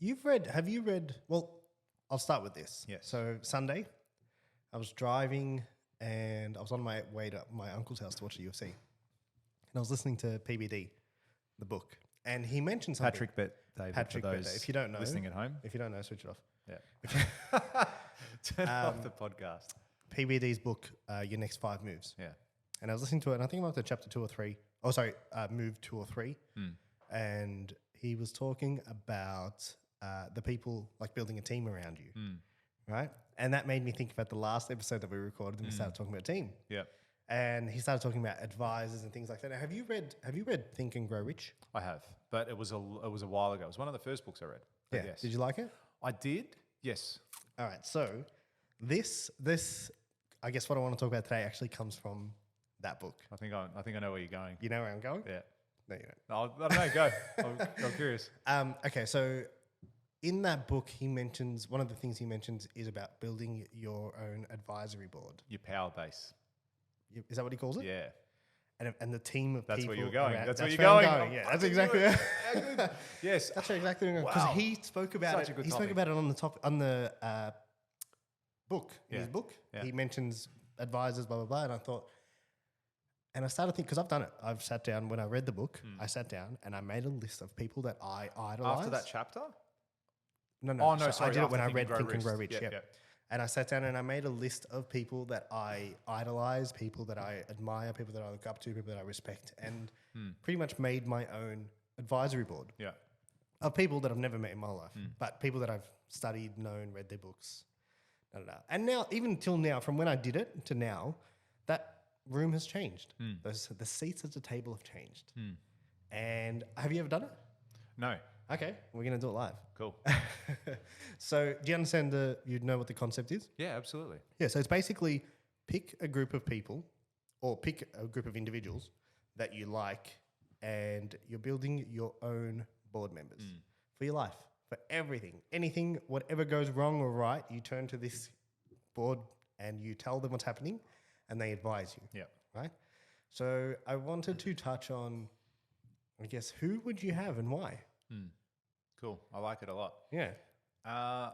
have you read, well, I'll start with this. Yes. So Sunday, I was driving and I was on my way to my uncle's house to watch the UFC. And I was listening to PBD, the book. And he mentioned something. Patrick Bet David, Patrick for Bet those David. If you don't know. listening at home. If you don't know, switch it off. Yeah. Turn off the podcast. PBD's book, Your Next 5 Moves. Yeah. And I was listening to it, and I think I'm up to chapter 2 or 3. Oh, sorry, move 2 or 3. And he was talking about the people, like building a team around you, right? And that made me think about the last episode that we recorded, and we started talking about team. Yeah. And he started talking about advisors and things like that. Now, have you read Think and Grow Rich? I have, but it was a while ago. It was one of the first books I read. But Yeah. Yes. Did you like it? I did. Yes. All right. So this, I guess what I want to talk about today actually comes from that book. I think I know where you're going. You know where I'm going? Yeah. No, you don't. I don't know. Go. I'm curious. Okay, so in that book, one of the things he mentions is about building your own advisory board. Your power base. Is that what he calls it? Yeah. And the team of That's people. where you're going. around- That's where you're I'm going. Yeah, that's exactly. Yes. That's exactly because Wow. he spoke about Such a it. good He spoke topic. about it on the book. In Yeah. his book, Yeah. he mentions advisors, blah blah blah, and I thought. And I started thinking, because I've done it. I've sat down when I read the book. I sat down and I made a list of people that I idolize. After that chapter? No. Oh, no, sorry. I did it after when I read Think and Grow Rich. Yeah. Yeah. And I sat down and I made a list of people that I idolize, people that I admire, people that I look up to, people that I respect, and pretty much made my own advisory board Yeah. of people that I've never met in my life, but people that I've studied, known, read their books. Da, da, da. And now, even till now, from when I did it to now, that room has changed. The seats at the table have changed. And have you ever done it? No. Okay, we're going to do it live. Cool. So do you understand you know what the concept is? Yeah, absolutely. Yeah, so it's basically pick a group of people or pick a group of individuals that you like and you're building your own board members for your life, for everything. Anything, whatever goes wrong or right, you turn to this board and you tell them what's happening and they advise you, Yeah. right? So I wanted to touch on, I guess, who would you have and why? Cool. I like it a lot. Yeah. I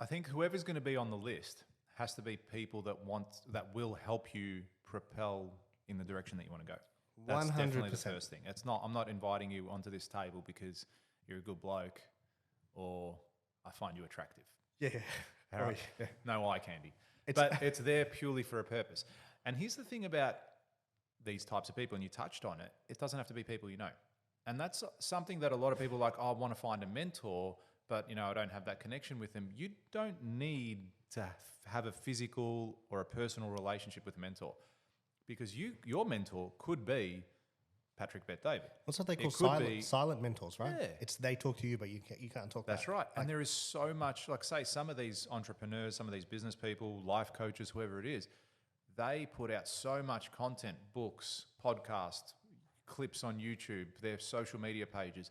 think whoever's going to be on the list has to be people that will help you propel in the direction that you want to go. That's definitely the 100%. first thing. I'm not inviting you onto this table because you're a good bloke or I find you attractive. Yeah. All right. Yeah. No eye candy. But it's there purely for a purpose. And here's the thing about these types of people, and you touched on it, it doesn't have to be people you know. And that's something that a lot of people are like, oh, I want to find a mentor, but I don't have that connection with them. You don't need to have a physical or a personal relationship with a mentor because your mentor could be Patrick Bet David. What's what they call silent mentors, right? Yeah. It's they talk to you, but you can't talk That's back. right. And there is so much, like say some of these entrepreneurs, some of these business people, life coaches, whoever it is, they put out so much content, books, podcasts, clips on YouTube, their social media pages,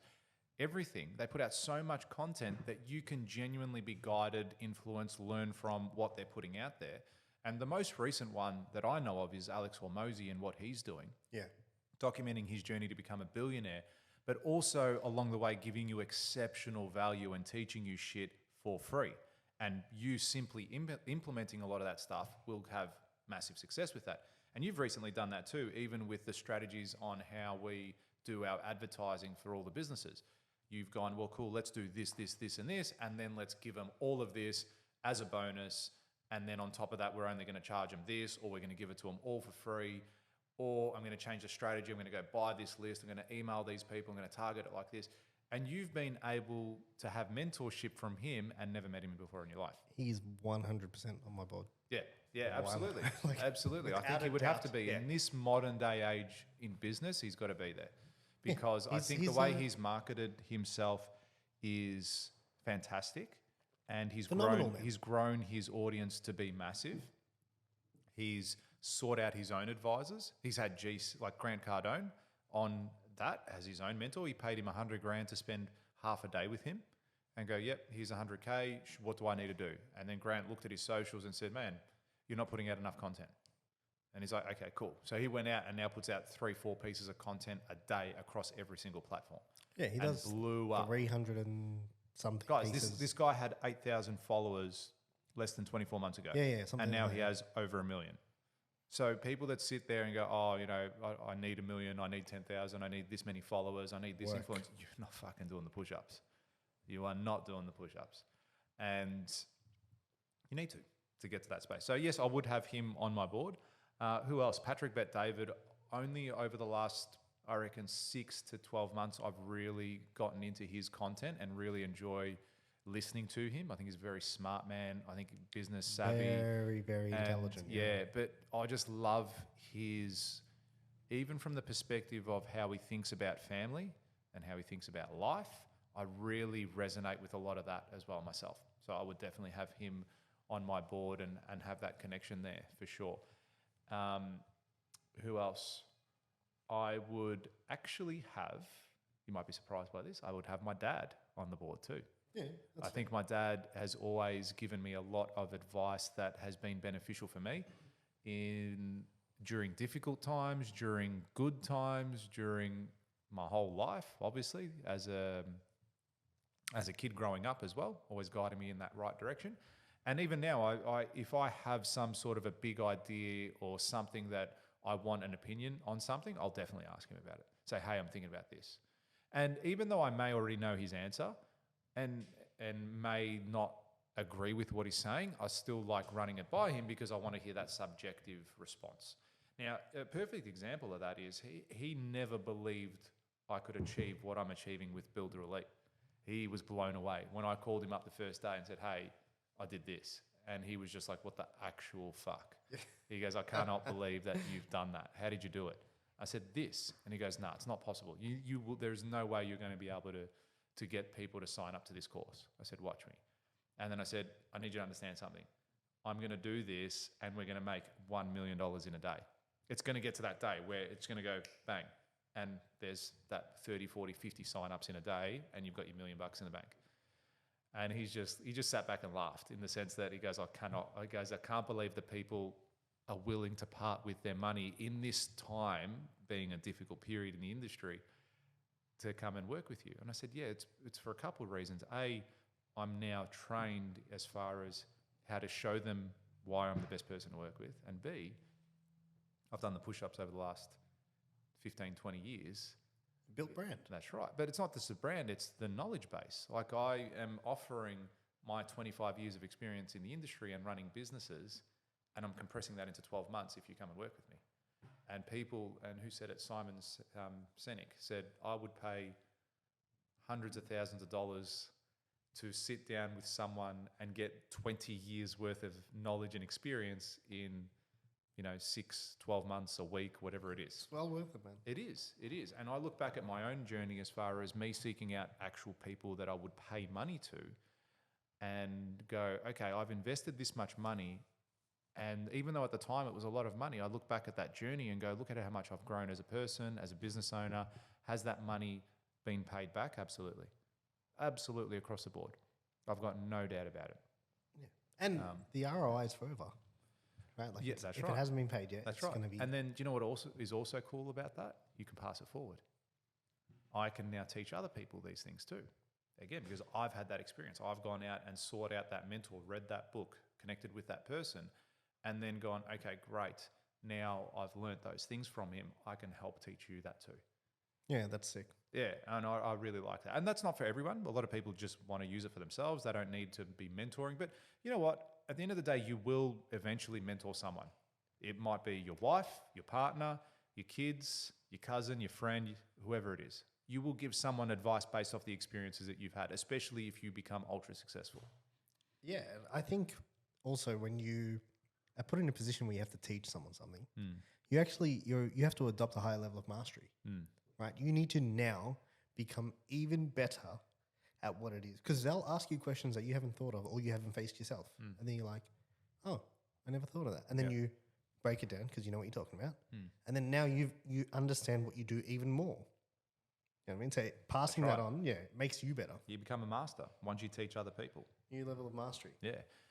everything. They put out so much content that you can genuinely be guided, influenced, learn from what they're putting out there. And the most recent one that I know of is Alex Hormozi and what he's doing. Yeah. Documenting his journey to become a billionaire, but also along the way giving you exceptional value and teaching you shit for free. And you simply implementing a lot of that stuff will have massive success with that. And you've recently done that too, even with the strategies on how we do our advertising for all the businesses. You've gone, well, cool, let's do this, this, this, and this, and then let's give them all of this as a bonus. And then on top of that, we're only going to charge them this, or we're going to give it to them all for free. Or I'm going to change the strategy. I'm going to go buy this list. I'm going to email these people. I'm going to target it like this. And you've been able to have mentorship from him and never met him before in your life. He's 100% on my board. Yeah, absolutely. Absolutely. I think without he a would have to doubt, be. In this modern day age in business, he's got to be there. Because I think the he's way he's marketed himself is fantastic. And he's Phenomenal, man. grown his audience to be massive. He's sought out his own advisors. He's had like Grant Cardone on that as his own mentor. He paid him $100,000 to spend half a day with him and go, yep, here's $100K. What do I need to do? And then Grant looked at his socials and said, man, you're not putting out enough content. And he's like, okay, cool. So he went out and now puts out 3-4 pieces of content a day across every single platform. Yeah, he and does blew up. 300 and something Guys, pieces. this guy had 8,000 followers less than 24 months ago. Yeah, something and now like he that. has over 1 million. So people that sit there and go, oh, you know, I need 1 million, I need 10,000, I need this many followers, I need this influence. You're not fucking doing the push-ups. You are not doing the push-ups. And you need to get to that space. So yes, I would have him on my board. Who else? Patrick Bet-David. Only over the last, I reckon, 6 to 12 months, I've really gotten into his content and really enjoy listening to him. I think he's a very smart man. I think business savvy. Very, very and intelligent. yeah, but I just love his, even from the perspective of how he thinks about family and how he thinks about life, I really resonate with a lot of that as well myself. So I would definitely have him on my board and have that connection there for sure. Who else? I would actually have, you might be surprised by this, I would have my dad on the board too. Yeah, I think my dad has always given me a lot of advice that has been beneficial for me during difficult times, during good times, during my whole life, obviously, as a kid growing up as well, always guiding me in that right direction. And even now, if I have some sort of a big idea or something that I want an opinion on something, I'll definitely ask him about it. Say, hey, I'm thinking about this. And even though I may already know his answer and may not agree with what he's saying, I still like running it by him because I want to hear that subjective response. Now, a perfect example of that is he never believed I could achieve what I'm achieving with Builder Elite. He was blown away when I called him up the first day and said, hey, I did this. And he was just like, what the actual fuck? He goes, I cannot believe that you've done that. How did you do it? I said, this. And he goes, no, it's not possible. There's no way you're going to be able to get people to sign up to this course. I said, watch me. And then I said, I need you to understand something. I'm going to do this and we're going to make $1 million in a day. It's going to get to that day where it's going to go bang. And there's that 30, 40, 50 sign-ups in a day and you've got your $1 million in the bank. And he just sat back and laughed in the sense that he goes, I can't believe that people are willing to part with their money in this time, being a difficult period in the industry, to come and work with you. And I said, yeah, it's for a couple of reasons. A, I'm now trained as far as how to show them why I'm the best person to work with. And B, I've done the push-ups over the last 15, 20 years. Built brand. That's right. But it's not just the brand, it's the knowledge base. Like I am offering my 25 years of experience in the industry and running businesses, and I'm compressing that into 12 months if you come and work with me. And people, and who said it? Simon Sinek said, I would pay hundreds of thousands of dollars to sit down with someone and get 20 years worth of knowledge and experience in 6, 12 months, a week, whatever it is. It's well worth it, man. It is. And I look back at my own journey as far as me seeking out actual people that I would pay money to and go, okay, I've invested this much money. And even though at the time it was a lot of money, I look back at that journey and go, look at how much I've grown as a person, as a business owner. Has that money been paid back? Absolutely. Absolutely across the board. I've got no doubt about it. Yeah. And the ROI is forever. Right? Like yeah, that's if right. it hasn't been paid yet, that's it's right. going to be. And then do you know what is also cool about that? You can pass it forward. I can now teach other people these things too. Again, because I've had that experience. I've gone out and sought out that mentor, read that book, connected with that person, and then gone, okay, great. Now I've learnt those things from him. I can help teach you that too. Yeah, that's sick. Yeah, and I really like that. And that's not for everyone. A lot of people just want to use it for themselves. They don't need to be mentoring. But you know what? At the end of the day, you will eventually mentor someone. It might be your wife, your partner, your kids, your cousin, your friend, whoever it is. You will give someone advice based off the experiences that you've had, especially if you become ultra successful. Yeah, I think also when you are put in a position where you have to teach someone something, you have to adopt a higher level of mastery. Right? You need to now become even better at what it is. Because they'll ask you questions that you haven't thought of or you haven't faced yourself. And then you're like, oh, I never thought of that. And then you break it down because you know what you're talking about. And then now you understand what you do even more. You know what I mean? So passing that on, makes you better. You become a master once you teach other people. New level of mastery. Yeah.